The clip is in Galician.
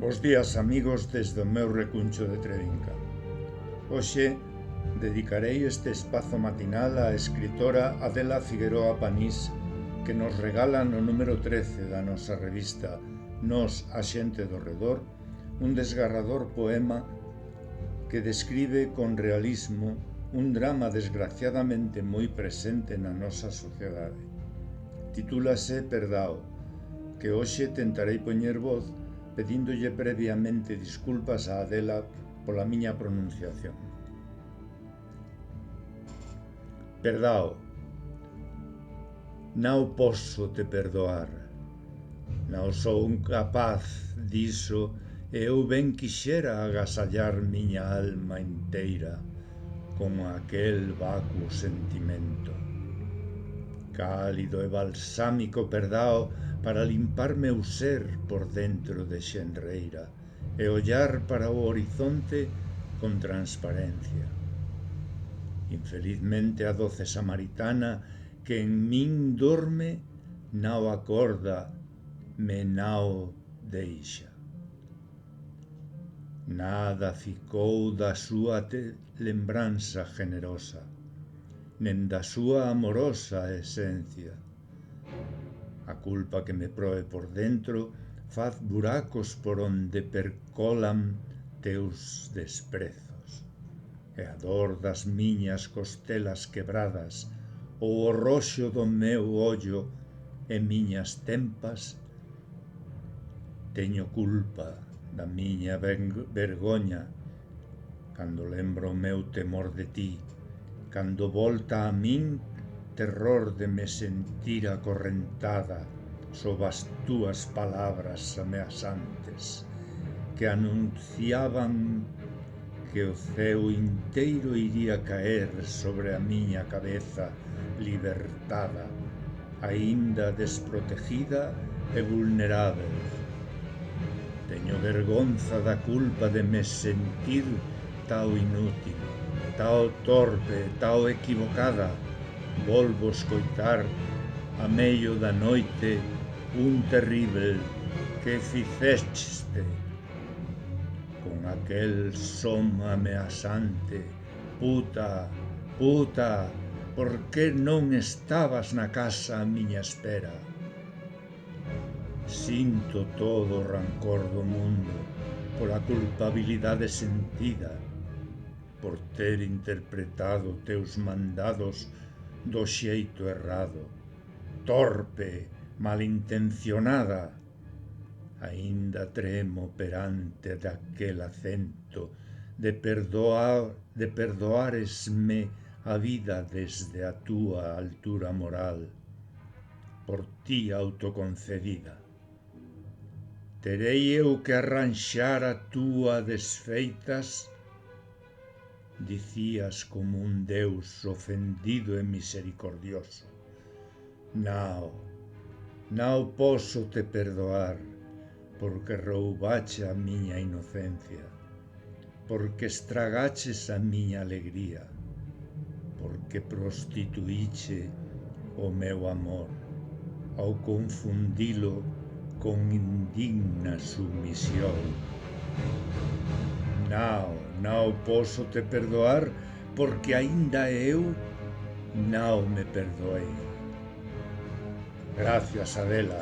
Bos días, amigos, desde o meu recuncho de Trevinca. Hoxe dedicarei este espazo matinal á escritora Adela Figueroa Panís, que nos regala no número 13 da nosa revista Nós, a xente do redor, un desgarrador poema que describe con realismo un drama desgraciadamente moi presente na nosa sociedade. Titúlase Perdao, que hoxe tentarei poñer voz pedíndolle previamente disculpas a Adela pola miña pronunciación. Perdao. Non posso te perdoar. Non sou capaz diso e eu ben quixera agasallar miña alma inteira con aquel vacuo sentimento. Cálido e balsámico perdao para limpar meu ser por dentro de xenreira e ollar para o horizonte con transparencia. Infelizmente a doce samaritana que en min dorme nao acorda, me nao deixa. Nada ficou da súa lembranza generosa, nen da súa amorosa esencia. A culpa que me proe por dentro faz buracos por onde percolan teus desprezos. E a dor das miñas costelas quebradas ou o roxo do meu ollo e miñas tempas, teño culpa da miña vergoña cando lembro o meu temor de ti, cando volta a min terror de me sentir acorrentada sob as túas palabras ameaçantes que anunciaban que o ceo inteiro iría caer sobre a miña cabeza libertada, aínda desprotegida e vulnerável. Teño vergonza da culpa de me sentir tao inútil, tao torpe, tao equivocada. Volvo escoitar a medio da noite un terrible que ficeste con aquel son ameaçante. Puta, puta, por que non estabas na casa a miña espera? Sinto todo o rancor do mundo pola culpabilidade sentida, por ter interpretado teus mandados do xeito errado, torpe, malintencionada. Aínda tremo perante daquel acento de perdoaresme a vida desde a túa altura moral, por ti autoconcedida. Terei eu que arranxar a túa desfeitas? Dicías como un Deus ofendido e misericordioso. Non posso te perdoar, porque roubache a miña inocencia, porque estragaches a miña alegría, porque prostituíche o meu amor ao confundilo con indigna sumisión. Non posso te perdoar porque aínda eu non me perdoei. Gracias, Adela.